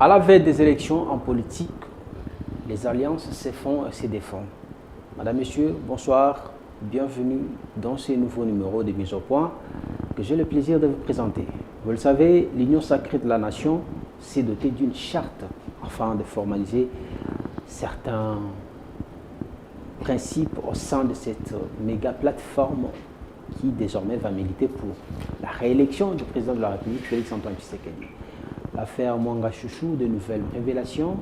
À la veille des élections en politique, les alliances se font et se défendent. Madame, Monsieur, bonsoir. Bienvenue dans ce nouveau numéro de Mise au Point que j'ai le plaisir de vous présenter. Vous le savez, l'Union sacrée de la Nation s'est dotée d'une charte afin de formaliser certains principes au sein de cette méga plateforme qui désormais va militer pour la réélection du président de la République, Félix-Antoine Tshisekedi. L'affaire Mwanga Chouchou, de nouvelles révélations.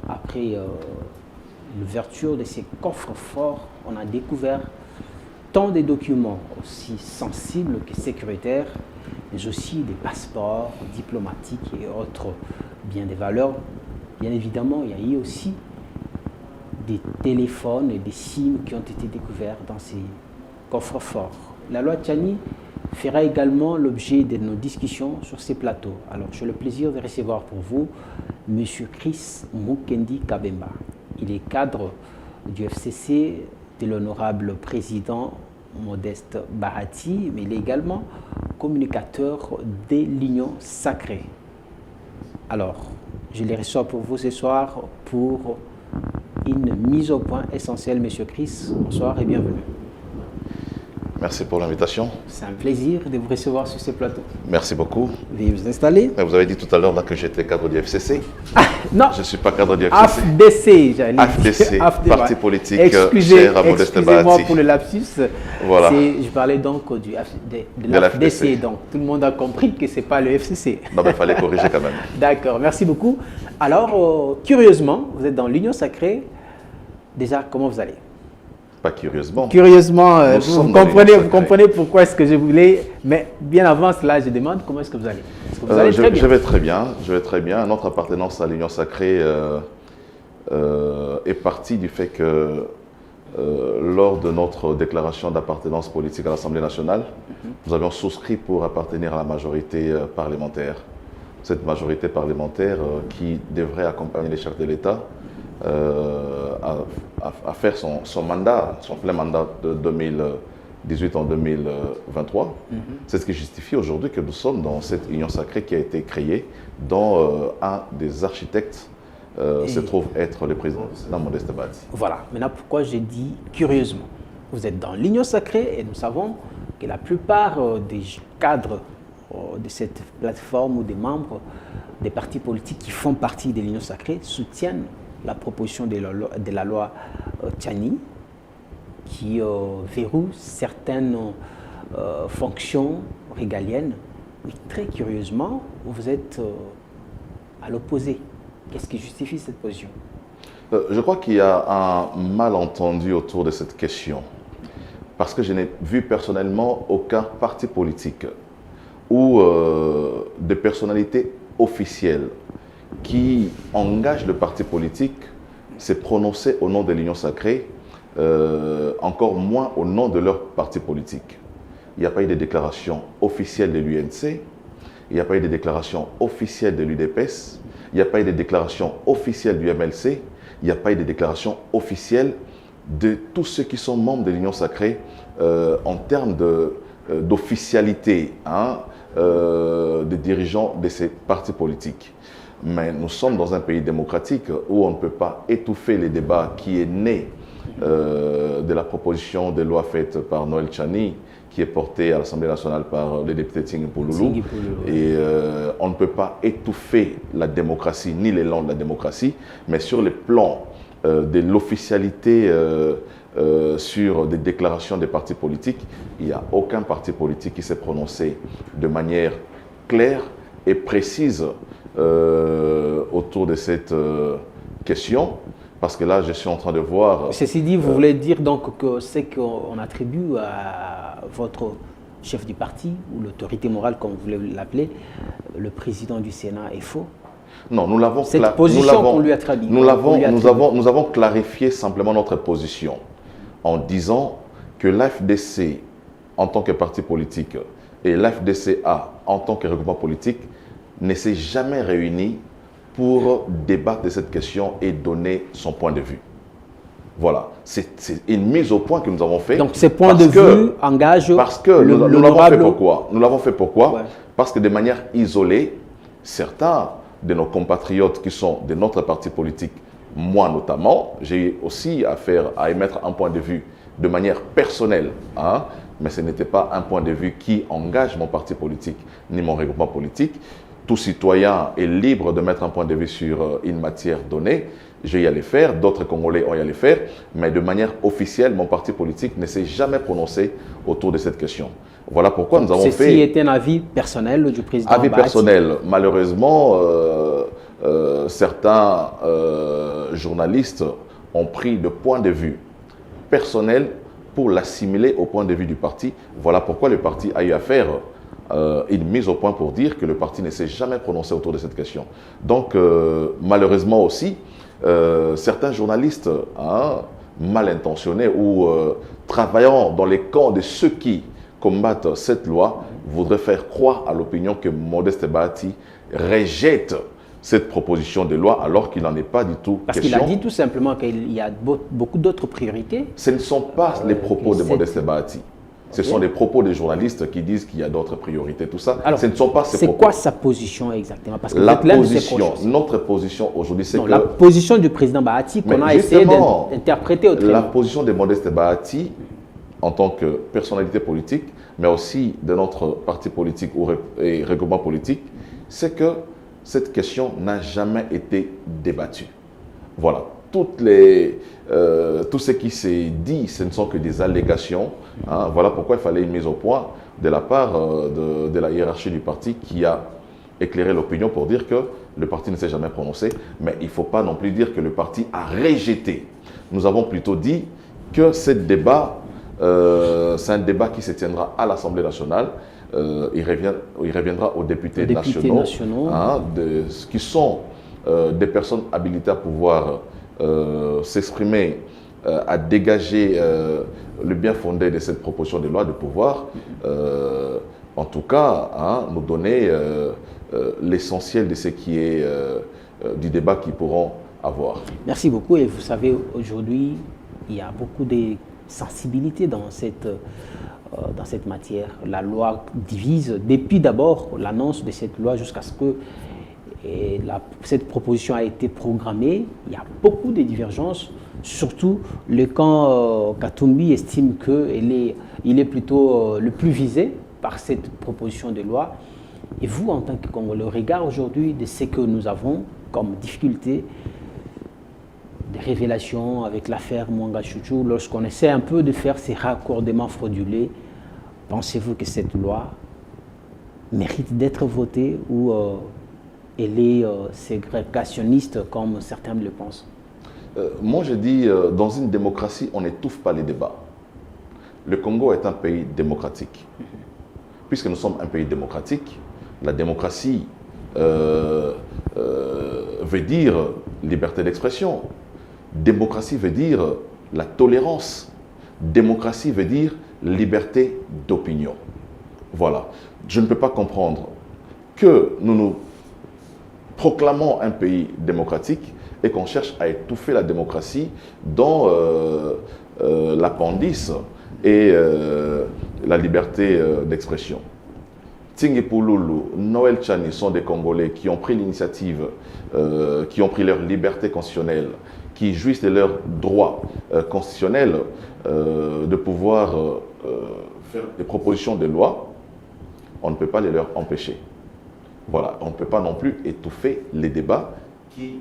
Après l'ouverture de ces coffres forts, on a découvert tant de documents aussi sensibles que sécuritaires, mais aussi des passeports diplomatiques et autres biens de valeur. Bien évidemment, il y a eu aussi des téléphones et des SIM qui ont été découverts dans ces coffres forts. La loi Tchani fera également l'objet de nos discussions sur ces plateaux. Alors, j'ai le plaisir de recevoir pour vous M. Chris Mukendi Kabemba. Il est cadre du FCC, de l'honorable président Modeste Bahati, mais il est également communicateur de l'Union sacrée. Alors, je les reçois pour vous ce soir pour une mise au point essentielle. Monsieur Chris, bonsoir et bienvenue. Merci pour l'invitation. C'est un plaisir de vous recevoir sur ce plateau. Merci beaucoup. Veuillez vous installer. Vous avez dit tout à l'heure que j'étais cadre du FCC. Ah, non. Je ne suis pas cadre du FCC. AFDC, j'allais dire. AFDC, parti politique cher à Modeste Excusez-moi Bahati. pour le lapsus. Voilà. Je parlais donc de l'AFDC. Donc tout le monde a compris que ce n'est pas le FCC. Non, mais il fallait corriger quand même. D'accord, merci beaucoup. Alors, curieusement, vous êtes dans l'Union sacrée. Déjà, comment vous allez? Pas curieusement. Curieusement, vous comprenez pourquoi est-ce que je voulais. Mais bien avant cela, je demande comment est-ce que vous allez. Est-ce que vous allez très bien? Je vais très bien. Je vais très bien. Notre appartenance à l'Union sacrée est partie du fait que lors de notre déclaration d'appartenance politique à l'Assemblée nationale, nous avions souscrit pour appartenir à la majorité parlementaire. Cette majorité parlementaire qui devrait accompagner les chefs de l'État à faire son mandat, son plein mandat de 2018 en 2023. C'est ce qui justifie aujourd'hui que nous sommes dans cette union sacrée qui a été créée, dont un des architectes se trouve être le président Modeste Bahati. Voilà. Maintenant, pourquoi j'ai dit curieusement? Vous êtes dans l'union sacrée et nous savons que la plupart des cadres de cette plateforme ou des membres des partis politiques qui font partie de l'union sacrée soutiennent la proposition de la loi Tchani qui verrouille certaines fonctions régaliennes. Mais très curieusement, vous êtes à l'opposé. Qu'est-ce qui justifie cette position? Je crois qu'il y a un malentendu autour de cette question. Parce que je n'ai vu personnellement aucun parti politique ou de personnalités officielles qui engage le parti politique s'est prononcé au nom de l'Union sacrée, encore moins au nom de leur parti politique. Il n'y a pas eu de déclaration officielle de l'UNC, il n'y a pas eu de déclaration officielle de l'UDPS, il n'y a pas eu de déclaration officielle du MLC, il n'y a pas eu de déclaration officielle de tous ceux qui sont membres de l'Union sacrée en termes d'officialité des dirigeants de ces partis politiques. Mais nous sommes dans un pays démocratique où on ne peut pas étouffer les débats qui est né de la proposition de loi faite par Noël Tchani, qui est portée à l'Assemblée nationale par le député Tingui Pouloulou. Et on ne peut pas étouffer la démocratie, ni l'élan de la démocratie, mais sur le plan de l'officialité sur des déclarations des partis politiques, il n'y a aucun parti politique qui s'est prononcé de manière claire et précise autour de cette question, parce que là, je suis en train de voir... Ceci dit, vous voulez dire donc que c'est qu'on attribue à votre chef du parti, ou l'autorité morale, comme vous voulez l'appeler, le président du Sénat, est faux? Non, nous l'avons... Cette position qu'on lui attribue. Nous avons clarifié simplement notre position en disant que l'AFDC, en tant que parti politique, et l'AFDCA, en tant que regroupement politique, ne s'est jamais réuni pour débattre de cette question et donner son point de vue. Voilà, c'est une mise au point que nous avons fait. Donc ces points de vue engagent... Parce que nous l'avons fait pourquoi? Nous l'avons fait pourquoi? Parce que de manière isolée, certains de nos compatriotes qui sont de notre parti politique, moi notamment, j'ai aussi affaire à émettre un point de vue de manière personnelle, hein, mais ce n'était pas un point de vue qui engage mon parti politique ni mon regroupement politique. Tout citoyen est libre de mettre un point de vue sur une matière donnée. Je vais y aller faire, d'autres Congolais ont y aller faire, mais de manière officielle, mon parti politique ne s'est jamais prononcé autour de cette question. Voilà pourquoi nous avons fait... Ceci était un avis personnel du président Avis Bahati. personnel. Malheureusement, certains journalistes ont pris le point de vue personnel pour l'assimiler au point de vue du parti. Voilà pourquoi le parti a eu à faire une mise au point pour dire que le parti ne s'est jamais prononcé autour de cette question. Donc, malheureusement aussi, certains journalistes mal intentionnés ou travaillant dans les camps de ceux qui combattent cette loi voudraient faire croire à l'opinion que Modeste Bahati rejette cette proposition de loi alors qu'il n'en est pas du tout Parce question. qu'il a dit tout simplement qu'il y a beaucoup d'autres priorités. Ce ne sont pas les propos de Modeste Bahati. Ce sont les propos des journalistes qui disent qu'il y a d'autres priorités, tout ça. Alors, ce ne sont pas ces propos. C'est quoi sa position exactement? Parce que notre position aujourd'hui, c'est que... la position du président Bahati qu'on a essayé d'interpréter autrement. La position de Modeste Bahati, en tant que personnalité politique, mais aussi de notre parti politique et regroupement politique, c'est que cette question n'a jamais été débattue. Voilà. Tout ce qui s'est dit, ce ne sont que des allégations. Hein. Voilà pourquoi il fallait une mise au point de la part de la hiérarchie du parti qui a éclairé l'opinion pour dire que le parti ne s'est jamais prononcé. Mais il ne faut pas non plus dire que le parti a rejeté. Nous avons plutôt dit que ce débat, c'est un débat qui se tiendra à l'Assemblée nationale. Il reviendra aux députés nationaux. Hein, qui sont des personnes habilitées à pouvoir s'exprimer, à dégager le bien fondé de cette proposition de loi, de pouvoir, en tout cas, hein, nous donner l'essentiel de ce qui est du débat qu'ils pourront avoir. Merci beaucoup. Et vous savez, aujourd'hui, il y a beaucoup de sensibilité dans cette matière. La loi divise, depuis d'abord l'annonce de cette loi jusqu'à ce que cette proposition a été programmée. Il y a beaucoup de divergences, surtout le camp Katumbi estime qu'il est plutôt le plus visé par cette proposition de loi. Et vous, en tant que Congolais, au regard aujourd'hui de ce que nous avons comme difficulté, des révélations avec l'affaire Mwanga Chouchou, lorsqu'on essaie un peu de faire ces raccordements frauduleux, pensez-vous que cette loi mérite d'être votée ou elle est ségrégationniste comme certains le pensent? Moi, je dis, dans une démocratie, on n'étouffe pas les débats. Le Congo est un pays démocratique. Puisque nous sommes un pays démocratique, la démocratie veut dire liberté d'expression. Démocratie veut dire la tolérance. Démocratie veut dire liberté d'opinion. Voilà. Je ne peux pas comprendre que nous proclamons un pays démocratique et qu'on cherche à étouffer la démocratie dans l'appendice et la liberté d'expression. Tingi Pouloulou, Noël Tchani sont des Congolais qui ont pris l'initiative, qui ont pris leur liberté constitutionnelle, qui jouissent de leurs droits constitutionnels de pouvoir faire des propositions de loi. On ne peut pas les leur empêcher. Voilà, on ne peut pas non plus étouffer les débats qui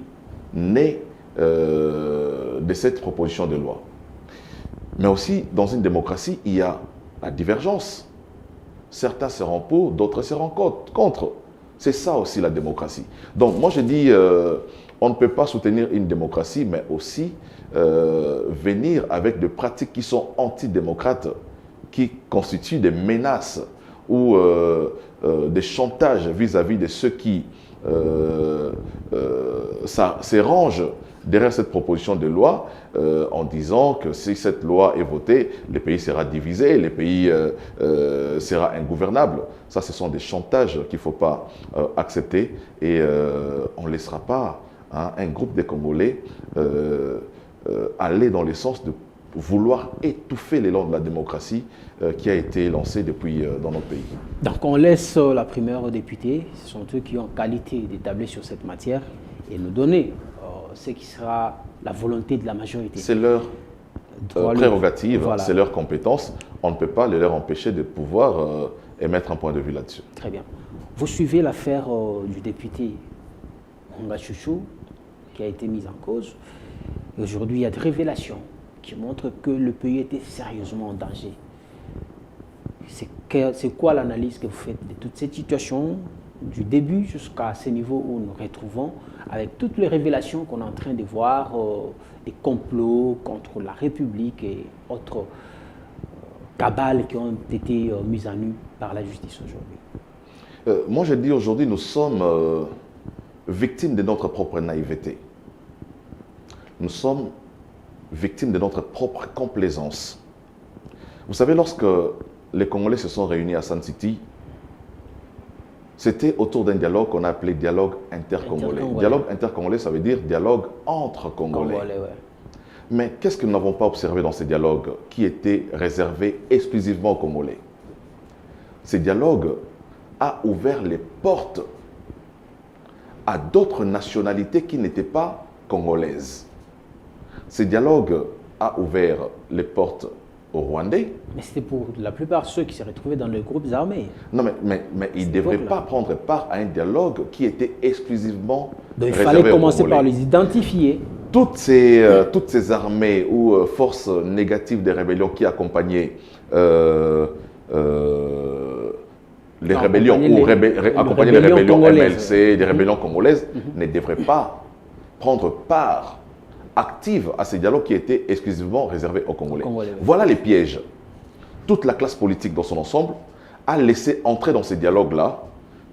naissent de cette proposition de loi. Mais aussi, dans une démocratie, il y a la divergence. Certains seront pour, d'autres seront contre. C'est ça aussi la démocratie. Donc moi je dis, on ne peut pas soutenir une démocratie, mais aussi venir avec des pratiques qui sont antidémocrates, qui constituent des menaces ou des chantages vis-à-vis de ceux qui s'arrangent derrière cette proposition de loi en disant que si cette loi est votée, le pays sera divisé, le pays sera ingouvernable. Ça, ce sont des chantages qu'il ne faut pas accepter et on ne laissera pas un groupe de Congolais aller dans le sens de vouloir étouffer l'élan de la démocratie qui a été lancé depuis dans notre pays. Donc on laisse la primeur aux députés, ce sont eux qui ont qualité d'établir sur cette matière et nous donner ce qui sera la volonté de la majorité. C'est leur prérogative, voilà. C'est leur compétence. On ne peut pas leur empêcher de pouvoir émettre un point de vue là-dessus. Très bien. Vous suivez l'affaire du député Mwanga Chouchou qui a été mise en cause. Aujourd'hui, il y a des révélations qui montrent que le pays était sérieusement en danger. C'est quoi l'analyse que vous faites de toute cette situation, du début jusqu'à ce niveau où nous nous retrouvons, avec toutes les révélations qu'on est en train de voir, des complots contre la République et autres cabales qui ont été mises à nu par la justice aujourd'hui? Moi, je dis aujourd'hui, nous sommes victimes de notre propre naïveté. Nous sommes victimes de notre propre complaisance. Vous savez, lorsque les Congolais se sont réunis à Sun City, c'était autour d'un dialogue qu'on a appelé dialogue intercongolais. Dialogue intercongolais, ça veut dire dialogue entre Congolais. Ouais. Mais qu'est-ce que nous n'avons pas observé dans ces dialogues qui étaient réservés exclusivement aux Congolais? Ces dialogues a ouvert les portes à d'autres nationalités qui n'étaient pas congolaises. Ces dialogues a ouvert les portes aux Rwandais. Mais c'était pour la plupart ceux qui se retrouvaient dans les groupes armés. Non, mais ils ne devraient pas prendre part à un dialogue qui était exclusivement donc il fallait commencer par les identifier. Toutes ces armées ou forces négatives des rébellions qui accompagnaient les rébellions ou accompagner les rébellions MLC, des rébellions congolaises, ne devraient pas prendre part active à ces dialogues qui étaient exclusivement réservés aux Congolais. Voilà les pièges. Toute la classe politique dans son ensemble a laissé entrer dans ces dialogues-là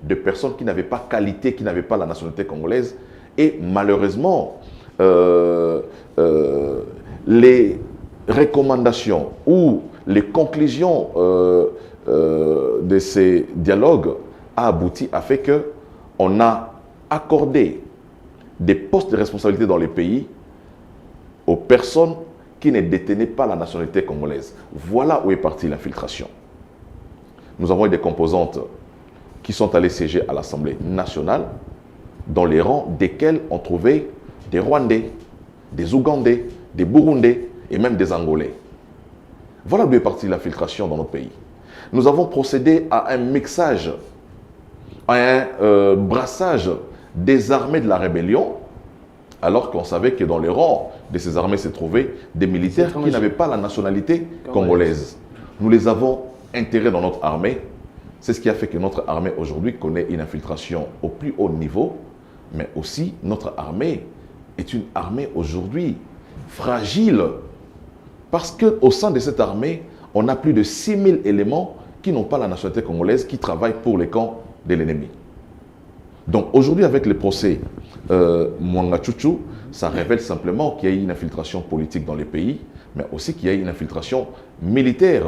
de personnes qui n'avaient pas qualité, qui n'avaient pas la nationalité congolaise. Et malheureusement, les recommandations ou les conclusions de ces dialogues a abouti à fait qu'on a accordé des postes de responsabilité dans les pays aux personnes qui ne détenaient pas la nationalité congolaise. Voilà où est partie l'infiltration. Nous avons eu des composantes qui sont allées siéger à l'Assemblée nationale, dans les rangs desquels on trouvait des Rwandais, des Ougandais, des Burundais et même des Angolais. Voilà d'où est partie l'infiltration dans notre pays. Nous avons procédé à un mixage, à un brassage des armées de la rébellion, alors qu'on savait que dans les rangs de ces armées se trouvaient des militaires qui n'avaient pas la nationalité congolaise. Nous les avons intégrés dans notre armée. C'est ce qui a fait que notre armée aujourd'hui connaît une infiltration au plus haut niveau, mais aussi notre armée est une armée aujourd'hui fragile, parce qu'au sein de cette armée, on a plus de 6000 éléments qui n'ont pas la nationalité congolaise, qui travaillent pour les camps de l'ennemi. Donc aujourd'hui, avec le procès Mwanga Chouchou, ça révèle simplement qu'il y a eu une infiltration politique dans les pays, mais aussi qu'il y a eu une infiltration militaire,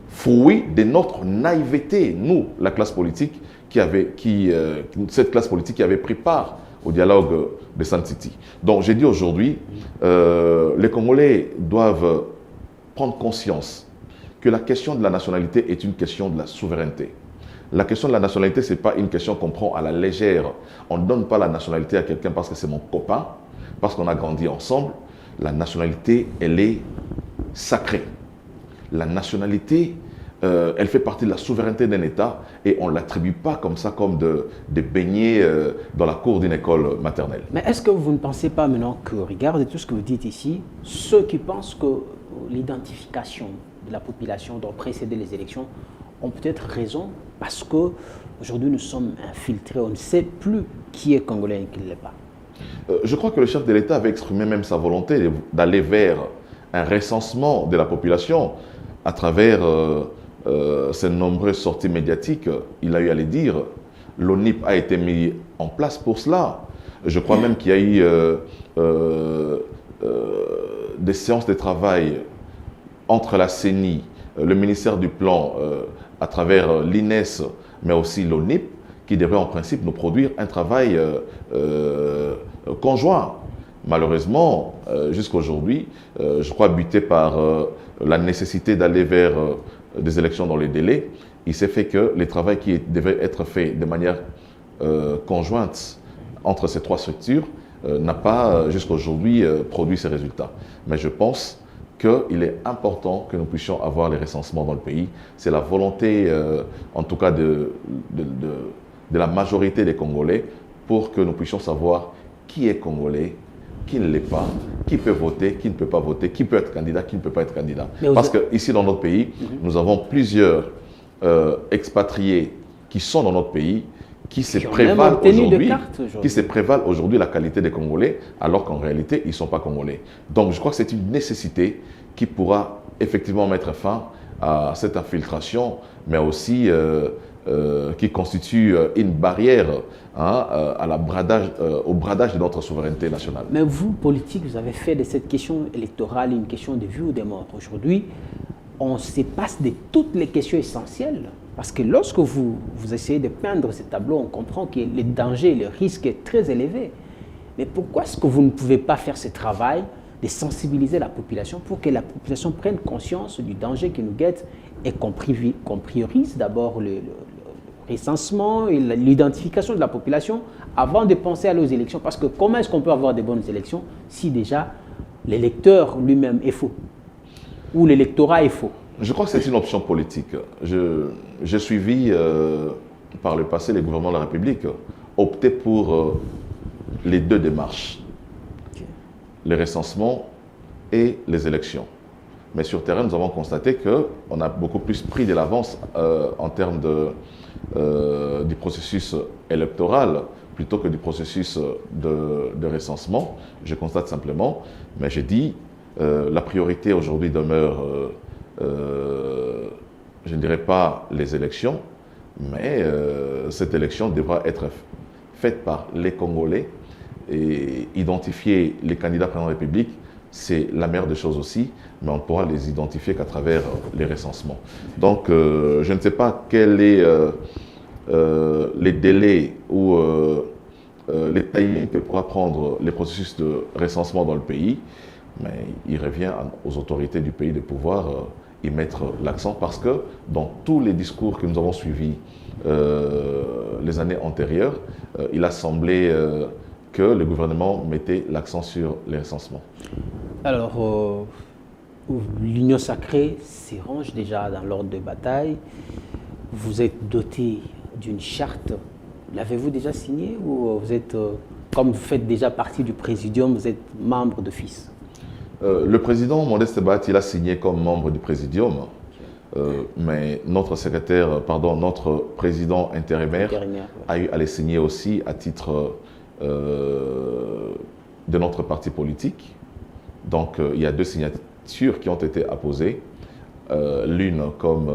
fruit de notre naïveté, nous, la classe politique, cette classe politique qui avait pris part au dialogue de Sun City. Donc j'ai dit aujourd'hui, les Congolais doivent prendre conscience que la question de la nationalité est une question de la souveraineté. La question de la nationalité, ce n'est pas une question qu'on prend à la légère. On ne donne pas la nationalité à quelqu'un parce que c'est mon copain, parce qu'on a grandi ensemble. La nationalité, elle est sacrée. La nationalité, elle fait partie de la souveraineté d'un État et on ne l'attribue pas comme ça, comme de baigner dans la cour d'une école maternelle. Mais est-ce que vous ne pensez pas maintenant que, regardez tout ce que vous dites ici, ceux qui pensent que l'identification de la population doit précéder les élections ont peut-être raison, parce qu'aujourd'hui nous sommes infiltrés, on ne sait plus qui est congolais et qui ne l'est pas. Je crois que le chef de l'État avait exprimé même sa volonté d'aller vers un recensement de la population à travers ces nombreuses sorties médiatiques. Il a eu à les dire. L'ONIP a été mis en place pour cela. Je crois même qu'il y a eu des séances de travail entre la CENI, le ministère du Plan, à travers l'INES, mais aussi l'ONIP, qui devrait en principe nous produire un travail conjoint Malheureusement, jusqu'à aujourd'hui, je crois buté par la nécessité d'aller vers des élections dans les délais, il s'est fait que les travaux qui devaient être faits de manière conjointe entre ces trois structures n'a pas jusqu'à aujourd'hui produit ces résultats. Mais je pense qu'il est important que nous puissions avoir les recensements dans le pays. C'est la volonté, en tout cas, de la majorité des Congolais pour que nous puissions savoir qui est Congolais, qui ne l'est pas, qui peut voter, qui ne peut pas voter, qui peut être candidat, qui ne peut pas être candidat. Parce qu'ici, dans notre pays, nous avons plusieurs expatriés qui sont dans notre pays, qui se prévalent aujourd'hui la qualité des Congolais, alors qu'en réalité, ils ne sont pas Congolais. Donc, je crois que c'est une nécessité qui pourra effectivement mettre fin à cette infiltration, mais aussi qui constitue une barrière au bradage de notre souveraineté nationale. Mais vous, politiques, vous avez fait de cette question électorale une question de vie ou de mort. Aujourd'hui, on se passe de toutes les questions essentielles. Parce que lorsque vous essayez de peindre ce tableau, on comprend que le danger, le risque est très élevé. Mais pourquoi est-ce que vous ne pouvez pas faire ce travail de sensibiliser la population pour que la population prenne conscience du danger qui nous guette et qu'on priorise d'abord le recensement et l'identification de la population avant de penser à nos élections? Parce que comment est-ce qu'on peut avoir de bonnes élections si déjà l'électeur lui-même est faux ou l'électorat est faux? Je crois que c'est une option politique. J'ai suivi par le passé les gouvernements de la République opter pour les deux démarches, les recensements et les élections. Mais sur terrain, nous avons constaté qu'on a beaucoup plus pris de l'avance en termes du processus électoral plutôt que du processus de recensement. Je constate simplement, mais j'ai dit, la priorité aujourd'hui demeure, je ne dirais pas les élections, mais cette élection devra être faite par les Congolais et identifier les candidats présidents de la République, c'est la meilleure des choses aussi, mais on ne pourra les identifier qu'à travers les recensements. Donc, je ne sais pas quels sont les délais ou les timings que pourra prendre les processus de recensement dans le pays, mais il revient aux autorités du pays de pouvoir y mettre l'accent parce que dans tous les discours que nous avons suivis les années antérieures, il a semblé que le gouvernement mettait l'accent sur les recensements. Alors, l'Union sacrée s'y range déjà dans l'ordre de bataille. Vous êtes doté d'une charte. L'avez-vous déjà signée ou vous êtes, comme vous faites déjà partie du présidium, vous êtes membre d'office? Le président Modeste Bahati l'a signé comme membre du présidium, mais notre président intérimaire a eu à les signer aussi à titre de notre parti politique. Donc il y a deux signatures qui ont été apposées, l'une comme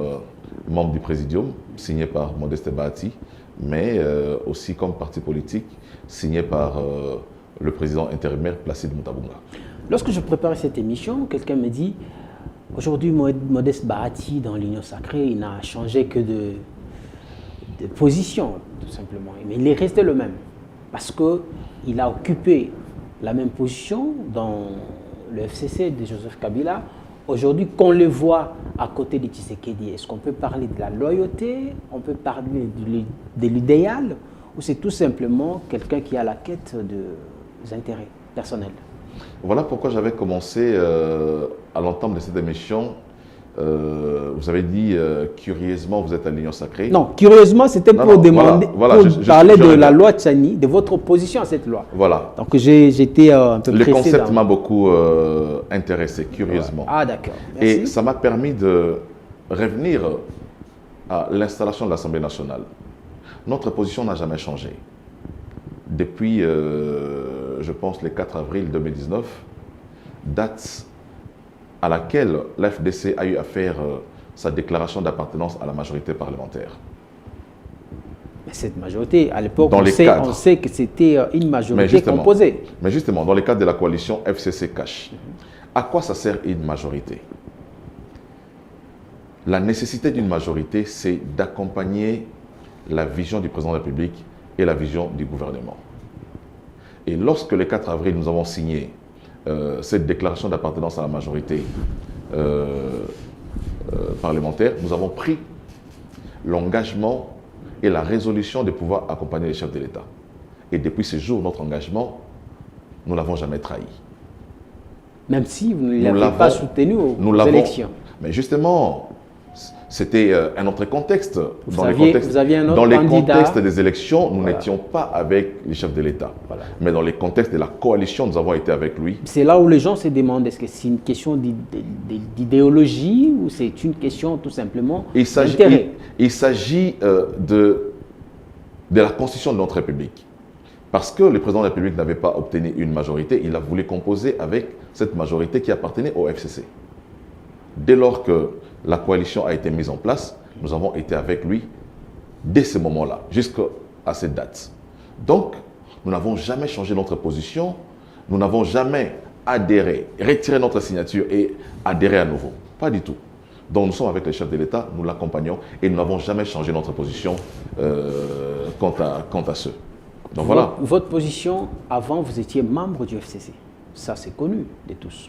membre du présidium, signée par Modeste Bahati, mais aussi comme parti politique, signée par le président intérimaire Placide Moutabunga. Lorsque je préparais cette émission, quelqu'un me dit aujourd'hui Modeste Bahati dans l'Union sacrée, il n'a changé que de position, tout simplement. Mais il est resté le même. Parce qu'il a occupé la même position dans le FCC de Joseph Kabila. Aujourd'hui, qu'on le voit à côté de Tshisekedi, est-ce qu'on peut parler de la loyauté? On peut parler de l'idéal? Ou c'est tout simplement quelqu'un qui a la quête des intérêts personnels? Voilà pourquoi j'avais commencé à l'entame de cette émission. Vous avez dit curieusement vous êtes à l'Union sacrée. Non, curieusement c'était pour demander, pour parler de la loi Tchani, de votre opposition à cette loi. Voilà. Donc j'étais un peu pressé. Le concept m'a beaucoup intéressé, curieusement. Ah d'accord. Et ça m'a permis de revenir à l'installation de l'Assemblée nationale. Notre position n'a jamais changé. Depuis, je pense, le 4 avril 2019, date à laquelle l'FDC a eu à faire sa déclaration d'appartenance à la majorité parlementaire. Mais cette majorité, à l'époque, on sait que c'était une majorité composée. Mais justement, dans le cadre de la coalition FCC-CACH, à quoi ça sert une majorité? La nécessité d'une majorité, c'est d'accompagner la vision du président de la République et la vision du gouvernement. Et lorsque le 4 avril, nous avons signé cette déclaration d'appartenance à la majorité parlementaire, nous avons pris l'engagement et la résolution de pouvoir accompagner les chefs de l'État. Et depuis ce jour, notre engagement, nous ne l'avons jamais trahi. Même si vous ne l'avez pas soutenu aux élections. Mais justement, c'était un autre contexte. Vous aviez un autre dans les candidat. contextes des élections, nous n'étions pas avec les chefs de l'État. Voilà. Mais dans les contextes de la coalition, nous avons été avec lui. C'est là où les gens se demandent, est-ce que c'est une question d'idéologie ou c'est une question tout simplement d'intérêt? Il s'agit de la constitution de notre République. Parce que le président de la République n'avait pas obtenu une majorité, il a voulu composer avec cette majorité qui appartenait au FCC. Dès lors que la coalition a été mise en place, nous avons été avec lui dès ce moment-là, jusqu'à cette date. Donc, nous n'avons jamais changé notre position, nous n'avons jamais adhéré, retiré notre signature et adhéré à nouveau. Pas du tout. Donc, nous sommes avec les chefs de l'État, nous l'accompagnons et nous n'avons jamais changé notre position quant à ce. Donc, voilà. Votre position, avant, vous étiez membre du FCC. Ça, c'est connu de tous.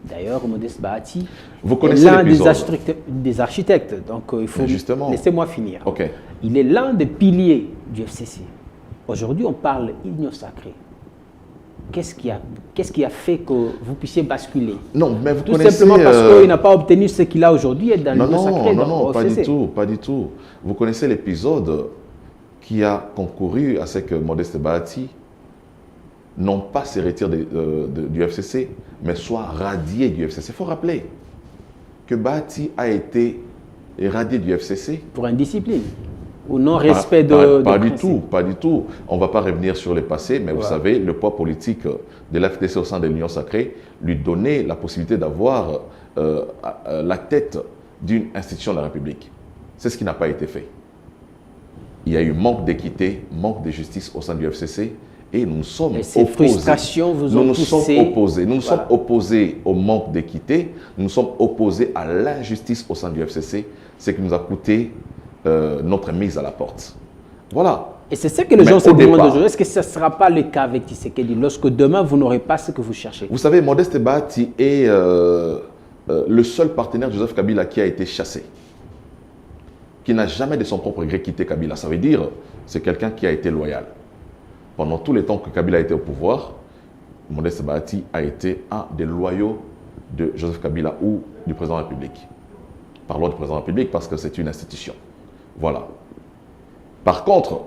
D'ailleurs, Modeste Bahati est l'un des architectes. Donc, il faut... Laissez-moi finir. Okay. Il est l'un des piliers du FCC. Aujourd'hui, on parle union sacrée. Qu'est-ce qui a fait que vous puissiez basculer? Non, mais vous Tout connaissez... simplement parce qu'il n'a pas obtenu ce qu'il a aujourd'hui dans l'union sacrée. Non, pas du tout, pas du tout. Vous connaissez l'épisode qui a concouru à ce que Modeste Bahati non pas se retire du FCC, mais soit radié du FCC. Il faut rappeler que Bahati a été radié du FCC. Pour indiscipline ou non-respect pas du tout, pas du tout. On ne va pas revenir sur le passé, mais vous savez, le poids politique de l'FDC au sein de l'Union sacrée lui donnait la possibilité d'avoir la tête d'une institution de la République. C'est ce qui n'a pas été fait. Il y a eu manque d'équité, manque de justice au sein du FCC. Et nous sommes opposés. Frustrations vous ont poussé. Nous sommes opposés au manque d'équité. Nous sommes opposés à l'injustice au sein du FCC. Ce qui nous a coûté notre mise à la porte. Voilà. Et c'est ce que les gens se demandent aujourd'hui. Est-ce que ce ne sera pas le cas avec Tshisekedi lorsque demain vous n'aurez pas ce que vous cherchez? Vous savez, Modeste Bahati est le seul partenaire de Joseph Kabila qui a été chassé. Qui n'a jamais de son propre gré quitté Kabila. Ça veut dire c'est quelqu'un qui a été loyal. Pendant tous les temps que Kabila a été au pouvoir, Modeste Bahati a été un des loyaux de Joseph Kabila ou du président de la République. Parlons du président de la République parce que c'est une institution. Voilà. Par contre,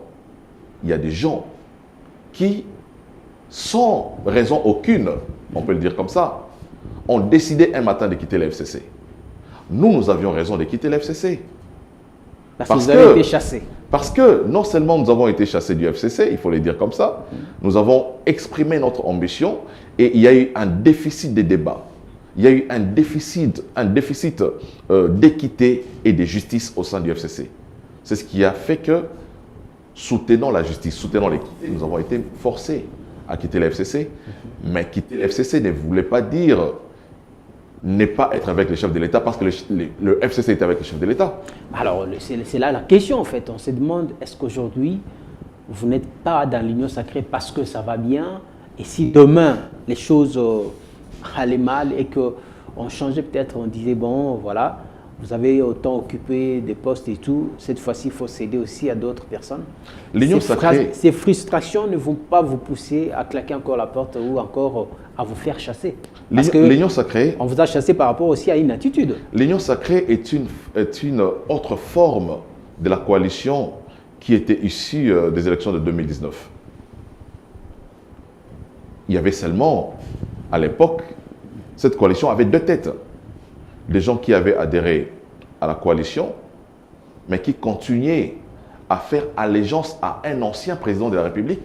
il y a des gens qui, sans raison aucune, on peut le dire comme ça, ont décidé un matin de quitter la FCC. Nous avions raison de quitter la FCC. Parce que vous avez été chassés. Parce que non seulement nous avons été chassés du FCC, il faut le dire comme ça, nous avons exprimé notre ambition et il y a eu un déficit de débat. Il y a eu un déficit d'équité et de justice au sein du FCC. C'est ce qui a fait que, soutenant la justice, soutenant l'équité, nous avons été forcés à quitter la FCC. Mais quitter la FCC ne voulait pas dire ne pas être avec les chefs de l'État parce que le FCC était avec les chefs de l'État. Alors, c'est là la question en fait. On se demande, est-ce qu'aujourd'hui, vous n'êtes pas dans l'union sacrée parce que ça va bien? Et si demain, les choses allaient mal et qu'on changeait peut-être, on disait, bon, voilà, vous avez autant occupé des postes et tout, cette fois-ci, il faut céder aussi à d'autres personnes. L'union sacrée... Ces frustrations ne vont pas vous pousser à claquer encore la porte ou encore à vous faire chasser. Parce que l'union sacrée... On vous a chassé par rapport aussi à une attitude. L'union sacrée est une autre forme de la coalition qui était issue des élections de 2019. Il y avait seulement, à l'époque, cette coalition avait deux têtes. Des gens qui avaient adhéré à la coalition, mais qui continuaient à faire allégeance à un ancien président de la République,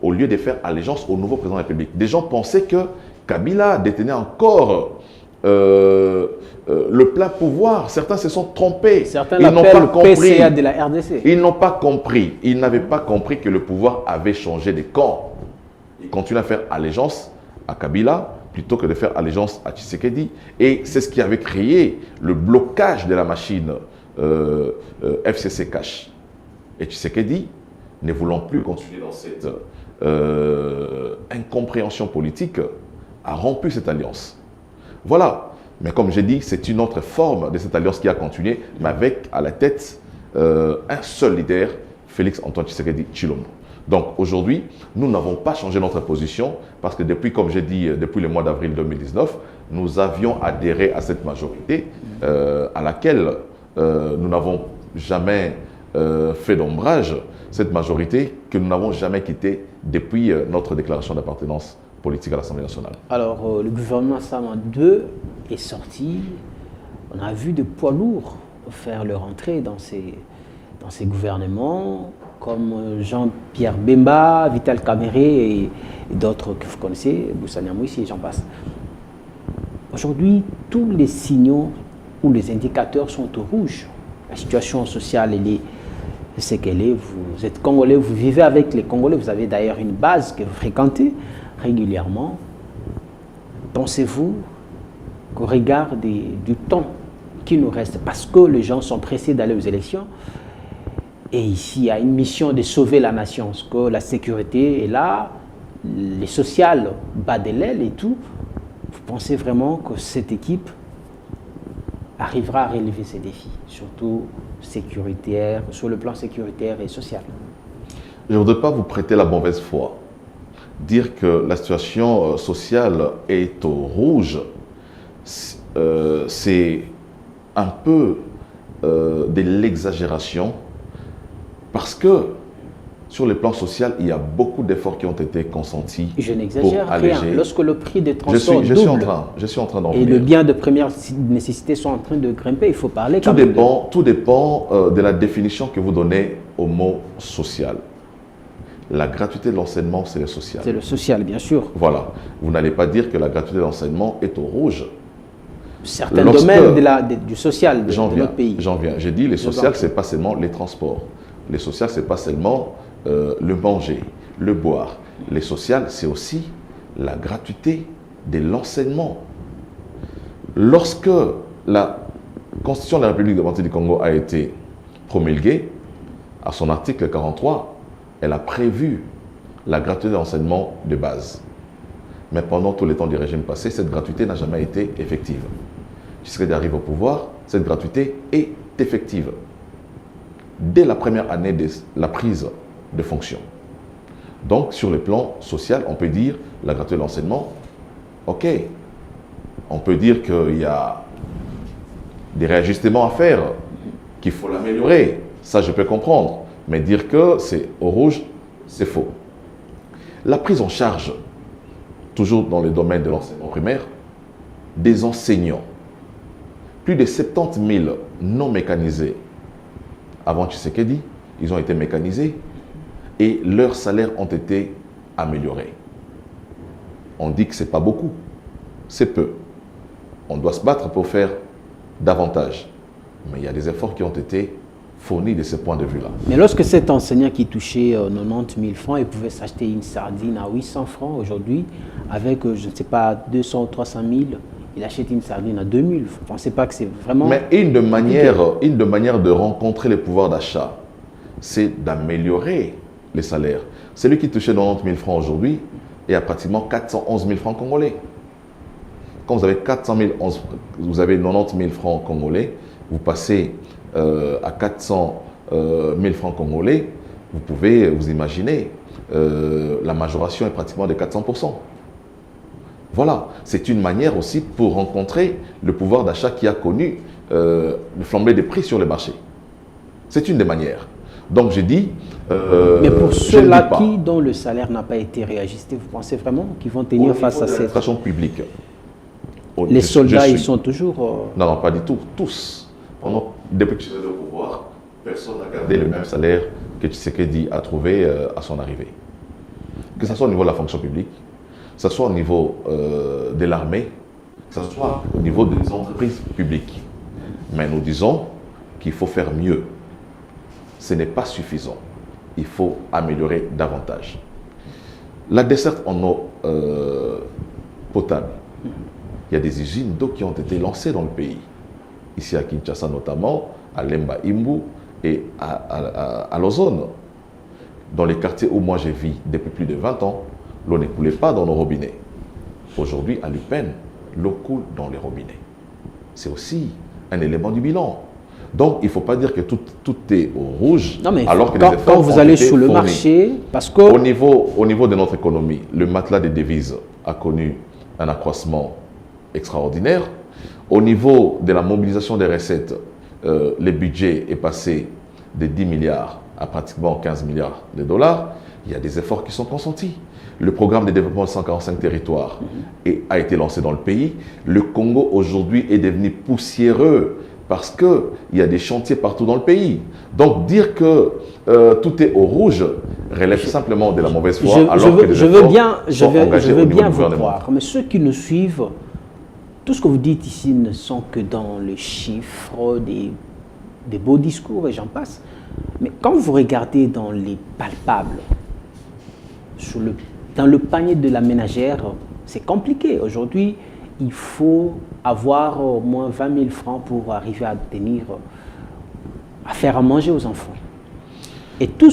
au lieu de faire allégeance au nouveau président de la République. Des gens pensaient que Kabila détenait encore le plein pouvoir. Certains se sont trompés. Certains l'appellent le PCA de la RDC. Ils n'ont pas compris. Ils n'avaient pas compris que le pouvoir avait changé de camp. Ils continuent à faire allégeance à Kabila plutôt que de faire allégeance à Tshisekedi. Et c'est ce qui avait créé le blocage de la machine FCC Cash. Et Tshisekedi, ne voulant plus continuer incompréhension politique, a rompu cette alliance. Voilà. Mais comme j'ai dit, c'est une autre forme de cette alliance qui a continué, mais avec à la tête un seul leader, Félix Antoine Tshisekedi Tshilombo. Donc aujourd'hui, nous n'avons pas changé notre position parce que depuis, comme j'ai dit, depuis le mois d'avril 2019, nous avions adhéré à cette majorité à laquelle nous n'avons jamais fait d'ombrage, cette majorité que nous n'avons jamais quittée depuis notre déclaration d'appartenance politique à l'Assemblée nationale. Alors, le gouvernement Sama 2 est sorti. On a vu des poids lourds faire leur entrée dans ces gouvernements, comme Jean-Pierre Bemba, Vital Kamerhe et d'autres que vous connaissez, Boussania Mouissi et j'en passe. Aujourd'hui, tous les signaux ou les indicateurs sont au rouge. La situation sociale, elle est ce qu'elle est. Vous êtes Congolais, vous vivez avec les Congolais, vous avez d'ailleurs une base que vous fréquentez régulièrement. Pensez-vous qu'au regard du temps qui nous reste, parce que les gens sont pressés d'aller aux élections, et ici il y a une mission de sauver la nation, parce que la sécurité est là, les sociales battent de l'aile et tout, vous pensez vraiment que cette équipe arrivera à relever ces défis, surtout sécuritaires, sur le plan sécuritaire et social? Je ne voudrais pas vous prêter la mauvaise foi. Dire que la situation sociale est au rouge, c'est un peu de l'exagération parce que sur le plan social, il y a beaucoup d'efforts qui ont été consentis. Je n'exagère rien. Lorsque le prix des transports je suis en train d'en et venir. les biens de première nécessité sont en train de grimper, il faut parler Tout dépend de la définition que vous donnez au mot social. La gratuité de l'enseignement, c'est le social. C'est le social, bien sûr. Voilà. Vous n'allez pas dire que la gratuité de l'enseignement est au rouge. Certains domaines du social de notre pays. J'en viens. J'ai dit, le social, ce n'est pas seulement les transports. Le social, ce n'est pas seulement le manger, le boire. Le social, c'est aussi la gratuité de l'enseignement. Lorsque la Constitution de la République démocratique du Congo a été promulguée, à son article 43, elle a prévu la gratuité de l'enseignement de base. Mais pendant tout le temps du régime passé, cette gratuité n'a jamais été effective. Tshisekedi arrive au pouvoir, cette gratuité est effective. Dès la première année de la prise de fonction. Donc, sur le plan social, on peut dire la gratuité de l'enseignement, ok. On peut dire qu'il y a des réajustements à faire, qu'il faut l'améliorer. Ça, je peux comprendre. Mais dire que c'est au rouge, c'est faux. La prise en charge, toujours dans le domaine de l'enseignement primaire, des enseignants. Plus de 70 000 non mécanisés avant Tshisekedi, ils ont été mécanisés et leurs salaires ont été améliorés. On dit que ce n'est pas beaucoup, c'est peu. On doit se battre pour faire davantage. Mais il y a des efforts qui ont été fournis de ce point de vue-là. Mais lorsque cet enseignant qui touchait 90 000 francs, il pouvait s'acheter une sardine à 800 francs aujourd'hui, avec, je ne sais pas, 200 ou 300 000, il achète une sardine à 2 000. Vous ne pensez pas que c'est vraiment... Mais une de manière de rencontrer le pouvoir d'achat, c'est d'améliorer les salaires. Celui qui touchait 90 000 francs aujourd'hui est à pratiquement 411 000 francs congolais. Quand vous avez 90 000 francs congolais, vous passez à 400 000 francs congolais, vous pouvez vous imaginer, la majoration est pratiquement de 400%. Voilà, c'est une manière aussi pour rencontrer le pouvoir d'achat qui a connu le flambée des prix sur le marché. C'est une des manières. Donc j'ai dit... mais pour ceux-là dont le salaire n'a pas été réajusté, vous pensez vraiment qu'ils vont tenir face à cette... L'administration publique. Les soldats, ils sont toujours... Non, pas du tout. Tous. Depuis que je suis au pouvoir, personne n'a gardé le même salaire que Tshisekedi a trouvé à son arrivée. Que ce soit au niveau de la fonction publique, que ce soit au niveau de l'armée, que ce soit au niveau des entreprises publiques. Mais nous disons qu'il faut faire mieux. Ce n'est pas suffisant. Il faut améliorer davantage. La desserte en eau potable. Il y a des usines d'eau qui ont été lancées dans le pays. Ici à Kinshasa notamment, à Lemba Imbu et à Lozone. dans les quartiers où moi j'ai vis depuis plus de 20 ans, l'eau ne coulait pas dans nos robinets. Aujourd'hui, à Lupin, l'eau coule dans les robinets. C'est aussi un élément du bilan. Donc, il ne faut pas dire que tout est au rouge, non, mais alors que quand, les efforts quand vous ont allez été sur le fournis. marché, parce que... Au niveau de notre économie, le matelas des devises a connu un accroissement extraordinaire. Au niveau de la mobilisation des recettes, le budget est passé de 10 milliards à pratiquement 15 milliards de dollars. Il y a des efforts qui sont consentis. Le programme de développement de 145 territoires a été lancé dans le pays. Le Congo aujourd'hui est devenu poussiéreux parce qu'il y a des chantiers partout dans le pays. Donc dire que tout est au rouge relève simplement de la mauvaise foi, alors que les efforts sont engagés au niveau du gouvernement. Croire, mais ceux qui nous suivent, tout ce que vous dites ici ne sont que dans les chiffres, des beaux discours et j'en passe. Mais quand vous regardez dans les palpables, dans le panier de la ménagère, c'est compliqué. Aujourd'hui, il faut avoir au moins 20 000 francs pour arriver à faire à manger aux enfants. Et tous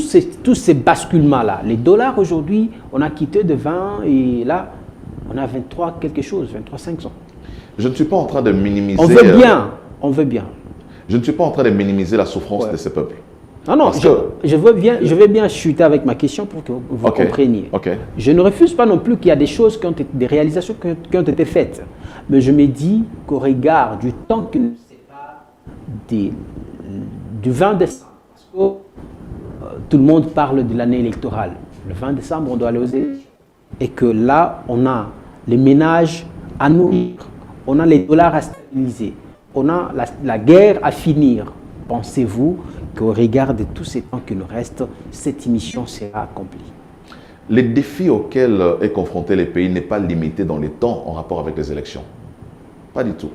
ces basculements-là, les dollars aujourd'hui, on a quitté de 20 et là, on a 23 quelque chose, 23 500. Je ne suis pas en train de minimiser... On veut bien. Je ne suis pas en train de minimiser la souffrance de ces peuples. Non, je veux bien chuter avec ma question pour que vous compreniez. Je ne refuse pas non plus qu'il y a des choses, des réalisations qui ont été faites. Mais je me dis qu'au regard du temps qui nous sépare du 20 décembre, parce que tout le monde parle de l'année électorale. Le 20 décembre, on doit aller aux élections. Et que là, on a les ménages à nourrir, on a les dollars à stabiliser, on a la guerre à finir. Pensez-vous qu'au regard de tous ces temps qui nous restent, cette mission sera accomplie? Les défis auxquels est confronté les pays n'est pas limité dans les temps en rapport avec les élections. Pas du tout.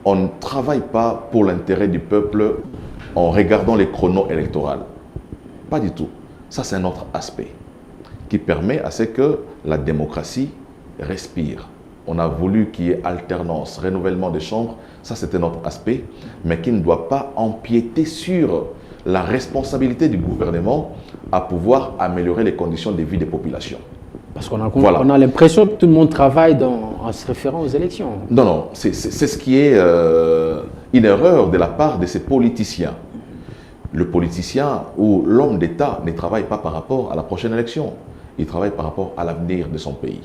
On ne travaille pas pour l'intérêt du peuple en regardant les chronos électoraux. Pas du tout. Ça, c'est un autre aspect qui permet à ce que la démocratie respire. On a voulu qu'il y ait alternance, renouvellement des chambres. Ça, c'était notre aspect, mais qui ne doit pas empiéter sur la responsabilité du gouvernement à pouvoir améliorer les conditions de vie des populations. Parce qu'on a l'impression que tout le monde travaille en se référant aux élections. Non, c'est ce qui est une erreur de la part de ces politiciens. Le politicien ou l'homme d'État ne travaille pas par rapport à la prochaine élection. Il travaille par rapport à l'avenir de son pays.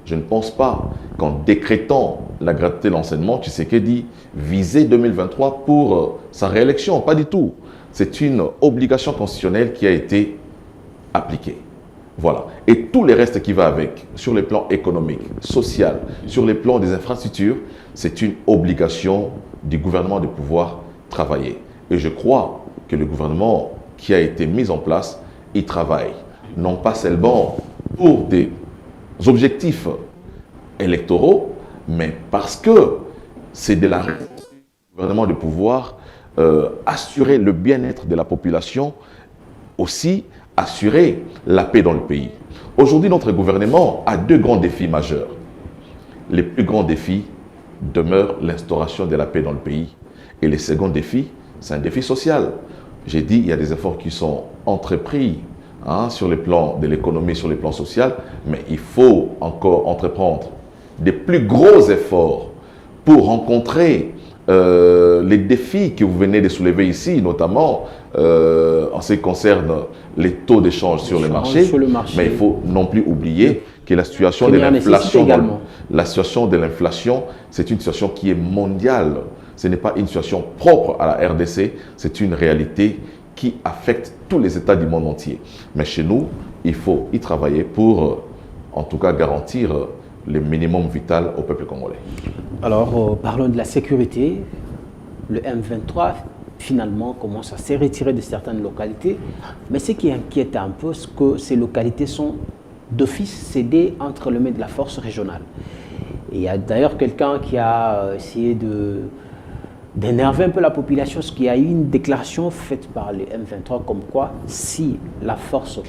Je ne pense pas qu'en décrétant la gratuité de l'enseignement, Tshisekedi visait 2023 pour sa réélection. Pas du tout. C'est une obligation constitutionnelle qui a été appliquée. Voilà. Et tout le reste qui va avec, sur les plans économiques, social, sur les plans des infrastructures, c'est une obligation du gouvernement de pouvoir travailler. Et je crois que le gouvernement qui a été mis en place, il travaille. Non pas seulement pour des objectifs électoraux, mais parce que c'est de la responsabilité du gouvernement de pouvoir assurer le bien-être de la population, aussi assurer la paix dans le pays. Aujourd'hui, notre gouvernement a deux grands défis majeurs. Les plus grands défis demeurent l'instauration de la paix dans le pays. Et le second défi, c'est un défi social. J'ai dit, il y a des efforts qui sont entrepris sur le plan de l'économie, sur le plan social, mais il faut encore entreprendre des plus gros efforts pour rencontrer les défis que vous venez de soulever ici, notamment en ce qui concerne les taux d'échange sur le marché. Mais il ne faut non plus oublier que la situation de l'inflation, c'est une situation qui est mondiale. Ce n'est pas une situation propre à la RDC, c'est une réalité qui affecte tous les États du monde entier. Mais chez nous, il faut y travailler pour, en tout cas, garantir le minimum vital au peuple congolais. Alors, parlons de la sécurité. Le M23, finalement, commence à se retirer de certaines localités. Mais ce qui inquiète un peu, c'est que ces localités sont d'office cédées entre les mains de la force régionale. Et il y a d'ailleurs quelqu'un qui a essayé d'énerver un peu la population, parce qu'il y a eu une déclaration faite par le M23 comme quoi si la force,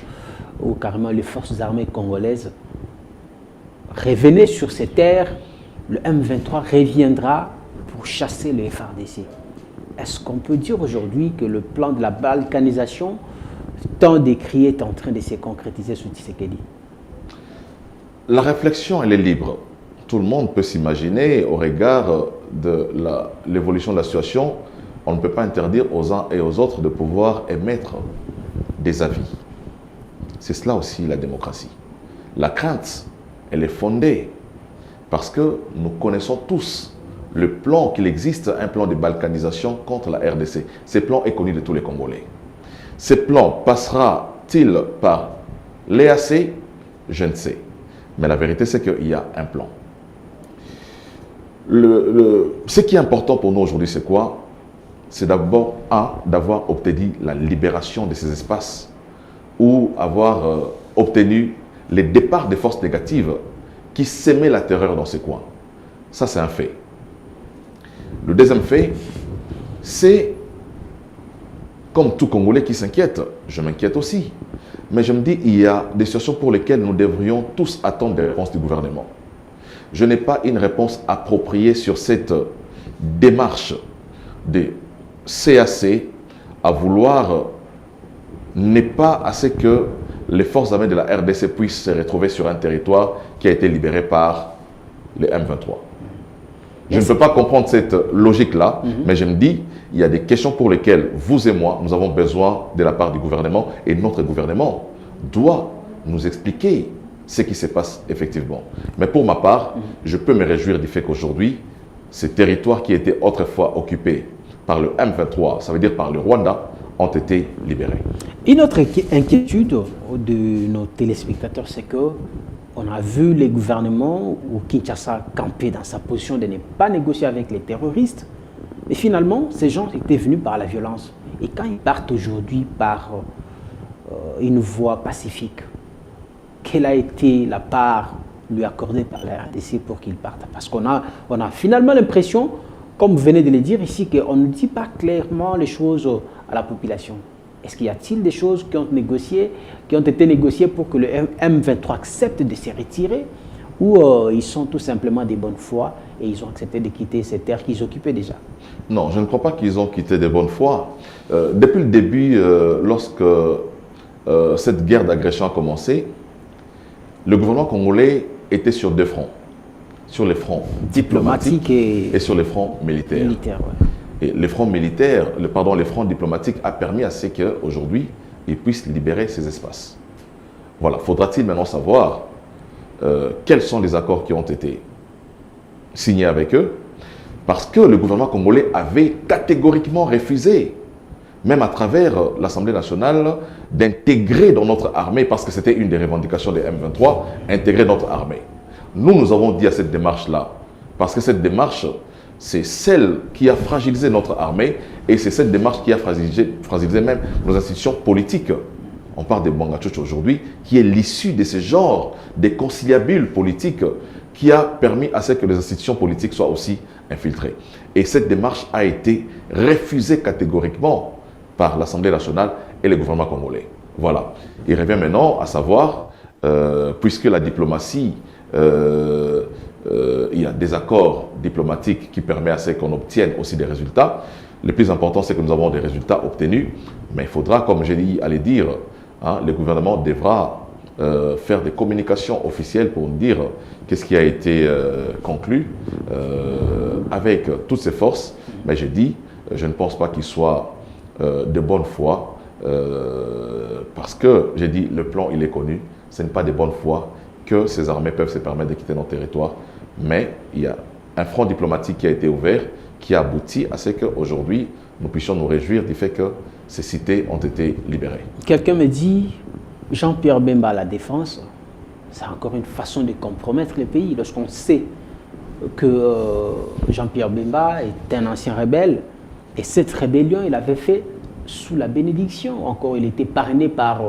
ou carrément les forces armées congolaises revenaient sur ces terres, le M23 reviendra pour chasser le FARDC. Est-ce qu'on peut dire aujourd'hui que le plan de la balkanisation tant décrit est en train de se concrétiser sous Tshisekedi? La réflexion, elle est libre. Tout le monde peut s'imaginer au regard de l'évolution de la situation. On ne peut pas interdire aux uns et aux autres de pouvoir émettre des avis. C'est cela aussi la démocratie. La crainte, elle est fondée parce que nous connaissons tous le plan qu'il existe, un plan de balkanisation contre la RDC. Ce plan est connu de tous les Congolais. Ce plan passera-t-il par l'EAC? Je ne sais. Mais la vérité, c'est qu'il y a un plan. Ce qui est important pour nous aujourd'hui, c'est quoi? C'est d'abord, d'avoir obtenu la libération de ces espaces ou avoir obtenu les départs des forces négatives qui semaient la terreur dans ces coins. Ça, c'est un fait. Le deuxième fait, c'est, comme tout Congolais qui s'inquiète, je m'inquiète aussi. Mais je me dis, il y a des situations pour lesquelles nous devrions tous attendre des réponses du gouvernement. Je n'ai pas une réponse appropriée sur cette démarche des CAC à vouloir n'est pas assez que les forces armées de la RDC puissent se retrouver sur un territoire qui a été libéré par les M23. Je ne peux pas comprendre cette logique-là, mais je me dis, il y a des questions pour lesquelles vous et moi, nous avons besoin de la part du gouvernement, et notre gouvernement doit nous expliquer ce qui se passe effectivement. Mais pour ma part, je peux me réjouir du fait qu'aujourd'hui, ces territoires qui étaient autrefois occupés par le M23, ça veut dire par le Rwanda, ont été libérés. Une autre inquiétude de nos téléspectateurs, c'est que on a vu les gouvernements ou Kinshasa camper dans sa position de ne pas négocier avec les terroristes. Mais finalement, ces gens étaient venus par la violence. Et quand ils partent aujourd'hui par une voie pacifique, quelle a été la part lui accordée par la RDC pour qu'il parte? Parce qu'on a finalement l'impression, comme vous venez de le dire ici, qu'on ne dit pas clairement les choses à la population. Est-ce qu'il y a-t-il des choses qui ont été négociées pour que le M23 accepte de se retirer, ou ils sont tout simplement des bonnes foi et ils ont accepté de quitter ces terres qu'ils occupaient déjà? Non, je ne crois pas qu'ils ont quitté de bonne foi. Depuis le début, lorsque cette guerre d'agression a commencé, le gouvernement congolais était sur deux fronts. Sur les fronts diplomatiques et sur les fronts militaires. Ouais. Et les fronts militaires, les fronts diplomatiques a permis à ce qu'aujourd'hui, ils puissent libérer ces espaces. Voilà, faudra-t-il maintenant savoir quels sont les accords qui ont été signés avec eux? Parce que le gouvernement congolais avait catégoriquement refusé, même à travers l'Assemblée nationale, d'intégrer dans notre armée, parce que c'était une des revendications des M23, intégrer notre armée. Nous avons dit à cette démarche-là, parce que cette démarche, c'est celle qui a fragilisé notre armée et c'est cette démarche qui a fragilisé même nos institutions politiques. On parle de Bangachouch aujourd'hui, qui est l'issue de ce genre de conciliabule politique qui a permis à ce que les institutions politiques soient aussi infiltrées. Et cette démarche a été refusée catégoriquement par l'Assemblée nationale et le gouvernement congolais. Voilà. Il revient maintenant à savoir, puisque la diplomatie, il y a des accords diplomatiques qui permettent à ce qu'on obtienne aussi des résultats. Le plus important, c'est que nous avons des résultats obtenus, mais il faudra, comme j'ai dit, aller dire, le gouvernement devra faire des communications officielles pour dire qu'est-ce qui a été conclu avec toutes ces forces. Mais j'ai dit, je ne pense pas qu'il soit de bonne foi, parce que, j'ai dit, le plan, il est connu, ce n'est pas de bonne foi que ces armées peuvent se permettre de quitter notre territoire. Mais il y a un front diplomatique qui a été ouvert, qui a abouti à ce qu'aujourd'hui, nous puissions nous réjouir du fait que ces cités ont été libérées. Quelqu'un me dit, Jean-Pierre Bemba à la défense, c'est encore une façon de compromettre le pays. Lorsqu'on sait que Jean-Pierre Bemba est un ancien rebelle, et cette rébellion, il avait fait sous la bénédiction. Encore, il était parrainé par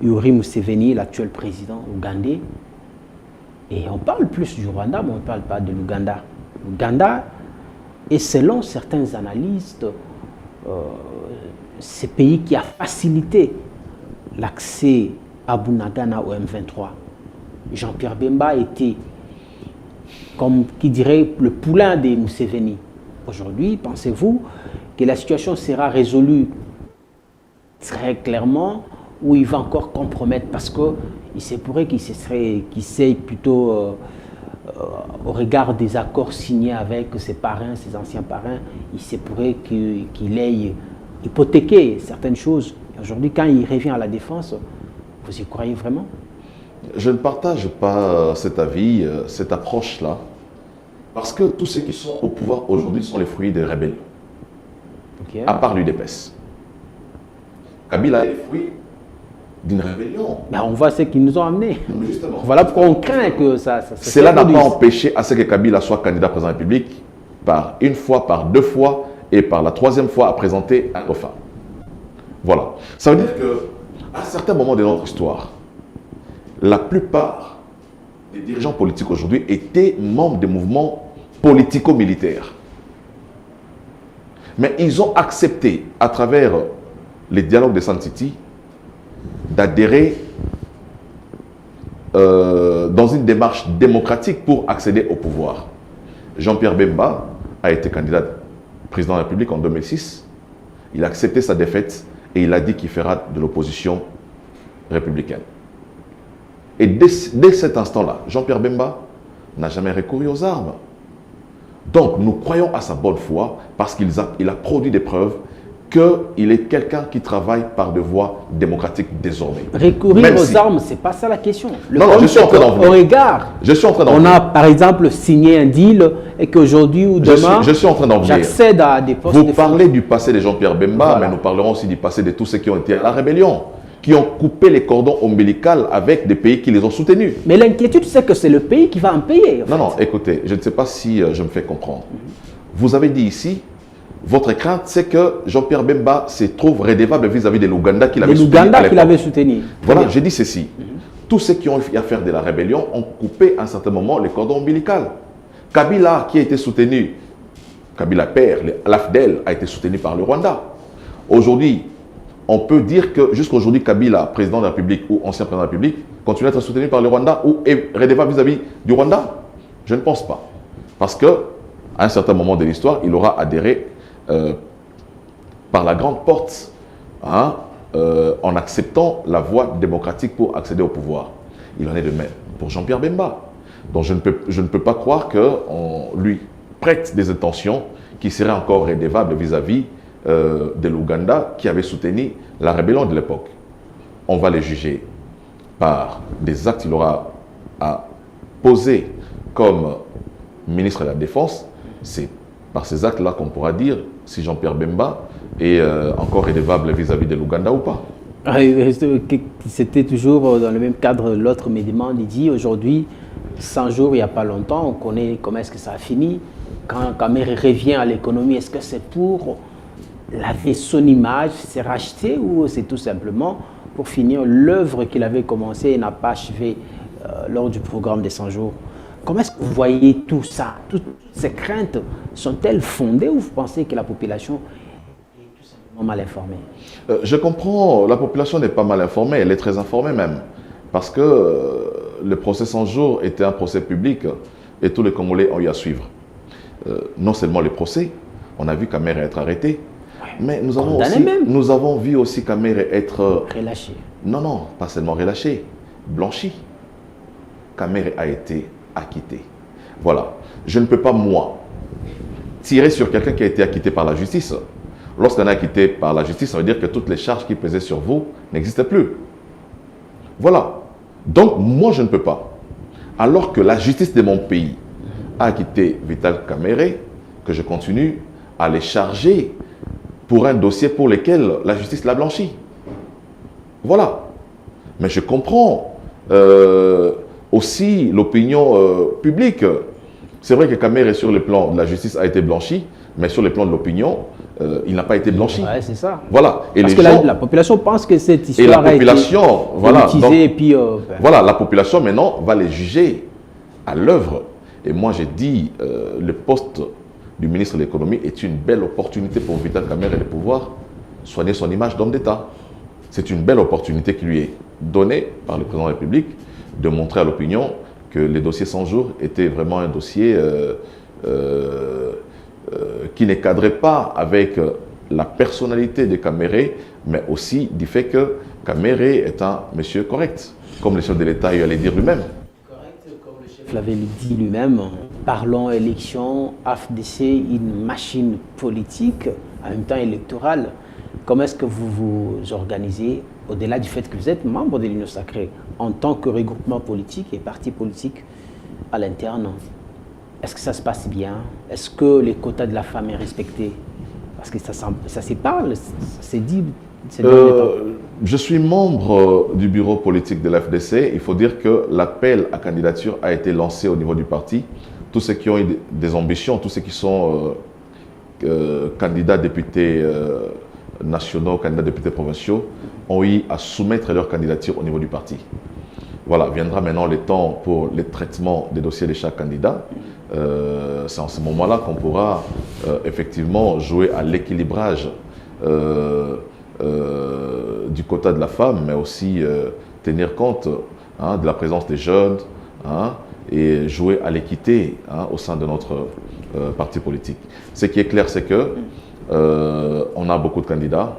Yoweri Museveni, l'actuel président ougandais. Et on parle plus du Rwanda, mais on ne parle pas de l'Ouganda. L'Ouganda est, selon certains analystes, ce pays qui a facilité l'accès à Bunagana au M23. Jean-Pierre Bemba était, comme qui dirait, le poulain de Museveni. Aujourd'hui, pensez-vous que la situation sera résolue très clairement ou il va encore compromettre parce qu'il se pourrait qu'il s'essaye plutôt, au regard des accords signés avec ses parrains, ses anciens parrains, il se pourrait qu'il ait hypothéqué certaines choses. Aujourd'hui, quand il revient à la défense, vous y croyez vraiment? Je ne partage pas cet avis, cette approche-là, parce que tous ceux qui sont au pouvoir aujourd'hui sont les fruits des rébellions, à part l'UDPS. Kabila est le fruit d'une rébellion. Ben, on voit ce qu'ils nous ont amenés. Justement. Voilà pourquoi on craint que ça Cela n'a pas empêché à ce que Kabila soit candidat président de la République par une fois, par deux fois et par la troisième fois à présenter un dauphin. Voilà. Ça veut dire qu'à certains moments de notre histoire, la plupart des dirigeants politiques aujourd'hui étaient membres des mouvements politico-militaires. Mais ils ont accepté, à travers les dialogues de Sun City, d'adhérer dans une démarche démocratique pour accéder au pouvoir. Jean-Pierre Bemba a été candidat président de la République en 2006. Il a accepté sa défaite et il a dit qu'il fera de l'opposition républicaine. Et dès cet instant-là, Jean-Pierre Bemba n'a jamais recouru aux armes. Donc, nous croyons à sa bonne foi parce qu'il a produit des preuves qu'il est quelqu'un qui travaille par des voies démocratiques désormais. Recourir aux armes, ce n'est pas ça la question. Non, je suis en train d'en venir. Au regard, on a par exemple signé un deal et qu'aujourd'hui ou demain, je suis en train d'en venir. J'accède à des postes. Vous parlez du passé de Jean-Pierre Bemba, mais nous parlerons aussi du passé de tous ceux qui ont été à la rébellion, qui ont coupé les cordons ombilicaux avec des pays qui les ont soutenus. Mais l'inquiétude, c'est que c'est le pays qui va en payer. Non, écoutez, je ne sais pas si je me fais comprendre. Vous avez dit ici, votre crainte, c'est que Jean-Pierre Bemba se trouve redevable vis-à-vis de l'Ouganda qu'il avait soutenu. Voilà, j'ai dit ceci. Tous ceux qui ont eu affaire de la rébellion ont coupé à un certain moment les cordons ombilicaux. Kabila, qui a été soutenu, Kabila père, l'AFDEL, a été soutenu par le Rwanda. Aujourd'hui, on peut dire que jusqu'aujourd'hui, Kabila, président de la République ou ancien président de la République, continue à être soutenu par le Rwanda ou est redevable vis-à-vis du Rwanda? Je ne pense pas. Parce qu'à un certain moment de l'histoire, il aura adhéré par la grande porte, en acceptant la voie démocratique pour accéder au pouvoir. Il en est de même pour Jean-Pierre Bemba. Donc je ne peux pas croire qu'on lui prête des intentions qui seraient encore redevables vis-à-vis de l'Ouganda qui avait soutenu la rébellion de l'époque. On va les juger par des actes qu'il aura à poser comme ministre de la Défense. C'est par ces actes-là qu'on pourra dire si Jean-Pierre Bemba est encore redevable vis-à-vis de l'Ouganda ou pas. C'était toujours dans le même cadre, l'autre me demande, il dit aujourd'hui, 100 jours, il n'y a pas longtemps, on connaît comment est-ce que ça a fini. Quand Kamere revient à l'économie, est-ce que c'est pour laver son image, se racheter ou c'est tout simplement pour finir l'œuvre qu'il avait commencée et n'a pas achevé lors du programme des 100 jours? Comment est-ce que vous voyez tout ça? Toutes ces craintes sont-elles fondées ou vous pensez que la population est tout simplement mal informée? Je comprends, la population n'est pas mal informée, elle est très informée même. Parce que le procès 100 jours était un procès public et tous les Congolais ont eu à suivre. Non seulement le procès, on a vu Kamere être arrêté, mais nous avons vu aussi Kamere être... relâché. Non, pas seulement relâché, blanchi. Kamere a été acquitté. Voilà. Je ne peux pas, moi, tirer sur quelqu'un qui a été acquitté par la justice. Lorsqu'on est acquitté par la justice, ça veut dire que toutes les charges qui pesaient sur vous n'existaient plus. Voilà. Donc, moi, je ne peux pas. Alors que la justice de mon pays a acquitté Vital Kamere, que je continue à les charger pour un dossier pour lequel la justice l'a blanchi. Voilà. Mais je comprends aussi l'opinion publique. C'est vrai que Kamere, sur le plan de la justice, a été blanchi, mais sur le plan de l'opinion, il n'a pas été blanchi. Ouais, c'est ça. Voilà. Et parce que la population pense que cette histoire a été voilà, utilisée. Et puis, voilà, la population maintenant va les juger à l'œuvre. Et moi, j'ai dit, le poste du ministre de l'économie est une belle opportunité pour Vital Kamere de pouvoir soigner son image d'homme d'État. C'est une belle opportunité qui lui est donnée par le président de la République de montrer à l'opinion que les dossiers 100 jours étaient vraiment un dossier qui ne cadrait pas avec la personnalité de Kamere, mais aussi du fait Kamere est un monsieur correct, comme le chef de l'État allait dire lui-même. Vous l'avez dit lui-même, parlons élection, AFDC, une machine politique, en même temps électorale. Comment est-ce que vous vous organisez, au-delà du fait que vous êtes membre de l'Union Sacrée, en tant que regroupement politique et parti politique à l'interne? Est-ce que ça se passe bien? Est-ce que les quotas de la femme est respecté? Parce que ça se parle, ça s'est dit. Je suis membre du bureau politique de l'FDC. Il faut dire que l'appel à candidature a été lancé au niveau du parti. Tous ceux qui ont eu des ambitions, tous ceux qui sont candidats députés nationaux, candidats députés provinciaux, ont eu à soumettre leur candidature au niveau du parti. Voilà, viendra maintenant le temps pour le traitement des dossiers de chaque candidat. C'est en ce moment-là qu'on pourra effectivement jouer à l'équilibrage du quota de la femme, mais aussi tenir compte de la présence des jeunes et jouer à l'équité au sein de notre parti politique. Ce qui est clair, c'est que on a beaucoup de candidats,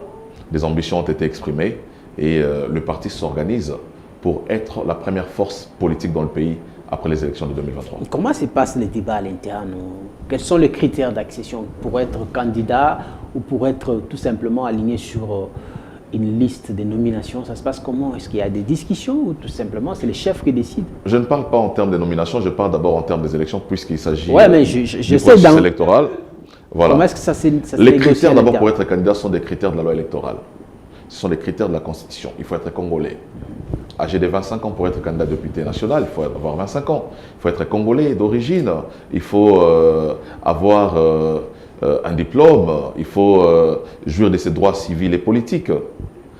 des ambitions ont été exprimées et le parti s'organise pour être la première force politique dans le pays après les élections de 2023. Comment se passent les débats à l'interne? Quels sont les critères d'accession pour être candidat ou pour être tout simplement aligné sur une liste de nominations? Ça se passe comment? Est-ce qu'il y a des discussions ou tout simplement c'est les chefs qui décident? Je ne parle pas en termes de nominations, je parle d'abord en termes des élections puisqu'il s'agit du processus électoral. Voilà. Comment est-ce que ça se Les critères d'abord pour être candidat sont des critères de la loi électorale. Ce sont les critères de la Constitution. Il faut être congolais. Âgé de 25 ans pour être candidat député national, il faut avoir 25 ans. Il faut être congolais d'origine. Il faut avoir un diplôme. Il faut jouir de ses droits civils et politiques.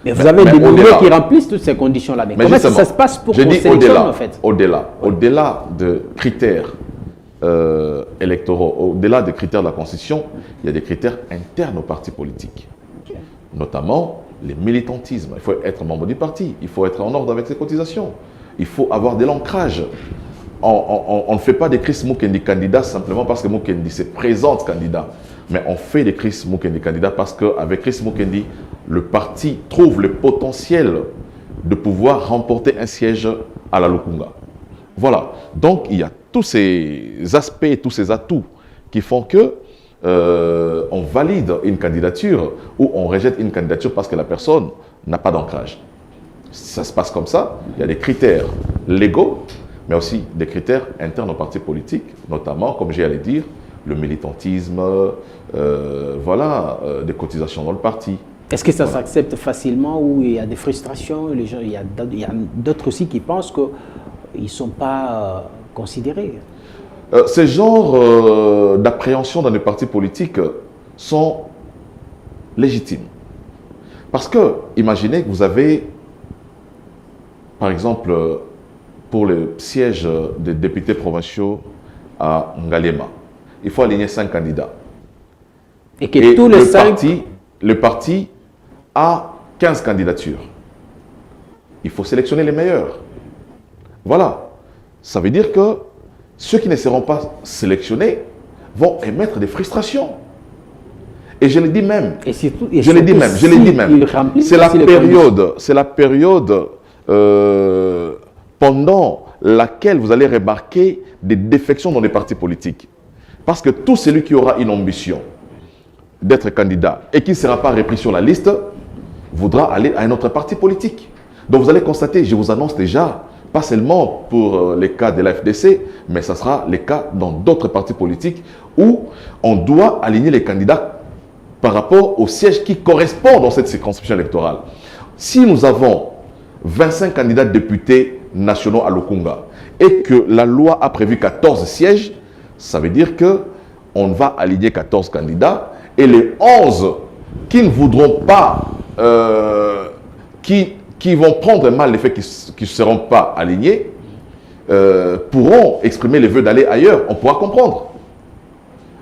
Mais vous avez des nommés qui remplissent toutes ces conditions-là. Mais comment ça se passe pour qu'on sélectionne en fait? Au-delà de critères électoraux, au-delà des critères de la Constitution, il y a des critères internes aux partis politiques. Notamment les militantismes. Il faut être membre du parti, il faut être en ordre avec ses cotisations, il faut avoir de l'ancrage. On ne fait pas des Chris Mukendi candidats simplement parce que Mukendi se présente candidat, mais on fait des Chris Mukendi candidats parce qu'avec Chris Mukendi, le parti trouve le potentiel de pouvoir remporter un siège à la Lukunga. Voilà, donc il y a tous ces aspects, tous ces atouts qui font que on valide une candidature ou on rejette une candidature parce que la personne n'a pas d'ancrage. Ça se passe comme ça. Il y a des critères légaux, mais aussi des critères internes aux partis politiques, notamment, comme j'ai à le dire, le militantisme, des cotisations dans le parti. Est-ce que ça s'accepte facilement ou il y a des frustrations? Les gens, il y a d'autres aussi qui pensent qu'ils ne sont pas considérés. Ces genres d'appréhension dans les partis politiques sont légitimes. Parce que, imaginez que vous avez, par exemple, pour le siège des députés provinciaux à Ngalema, il faut aligner 5 candidats. Et que tous les 5... Le parti a 15 candidatures. Il faut sélectionner les meilleurs. Voilà. Ça veut dire que ceux qui ne seront pas sélectionnés vont émettre des frustrations. Et je le dis même. C'est la période pendant laquelle vous allez remarquer des défections dans les partis politiques. Parce que tout celui qui aura une ambition d'être candidat et qui ne sera pas repris sur la liste voudra aller à un autre parti politique. Donc vous allez constater, je vous annonce déjà, pas seulement pour les cas de la FDC, mais ça sera les cas dans d'autres partis politiques où on doit aligner les candidats par rapport au siège qui correspond dans cette circonscription électorale. Si nous avons 25 candidats députés nationaux à Lukunga et que la loi a prévu 14 sièges, ça veut dire qu'on va aligner 14 candidats et les 11 qui ne voudront pas, qui vont prendre mal le fait qu'ils ne seront pas alignés, pourront exprimer le vœu d'aller ailleurs. On pourra comprendre.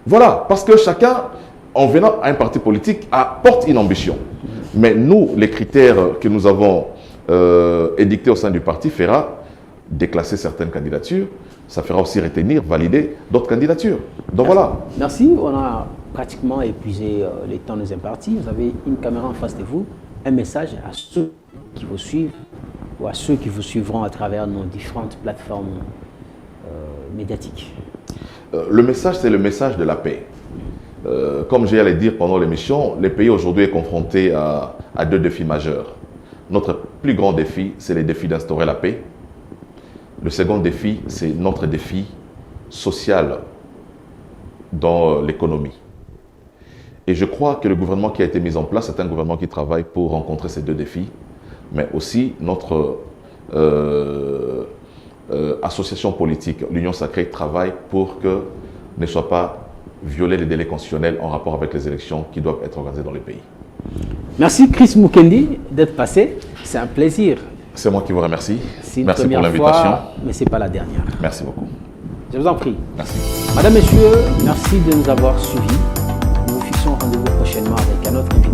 Voilà, parce que chacun, en venant à un parti politique, apporte une ambition. Mais nous, les critères que nous avons édictés au sein du parti fera déclasser certaines candidatures. Ça fera aussi retenir, valider d'autres candidatures. Donc voilà. Merci. On a pratiquement épuisé les temps nous impartis. Vous avez une caméra en face de vous, un message à ceux qui vous suivent ou à ceux qui vous suivront à travers nos différentes plateformes médiatiques? Le message, c'est le message de la paix. Comme j'allais dire pendant l'émission, le pays aujourd'hui est confronté à deux défis majeurs. Notre plus grand défi, c'est le défi d'instaurer la paix. Le second défi, c'est notre défi social dans l'économie. Et je crois que le gouvernement qui a été mis en place, c'est un gouvernement qui travaille pour rencontrer ces deux défis, mais aussi notre association politique, l'Union Sacrée, travaille pour que ne soient pas violés les délais constitutionnels en rapport avec les élections qui doivent être organisées dans le pays. Merci Chris Mukendi d'être passé. C'est un plaisir. C'est moi qui vous remercie. Merci pour l'invitation. Mais ce n'est pas la dernière. Merci beaucoup. Je vous en prie. Merci. Madame, Messieurs, merci de nous avoir suivis. Nous vous fixons rendez-vous prochainement avec un autre invité.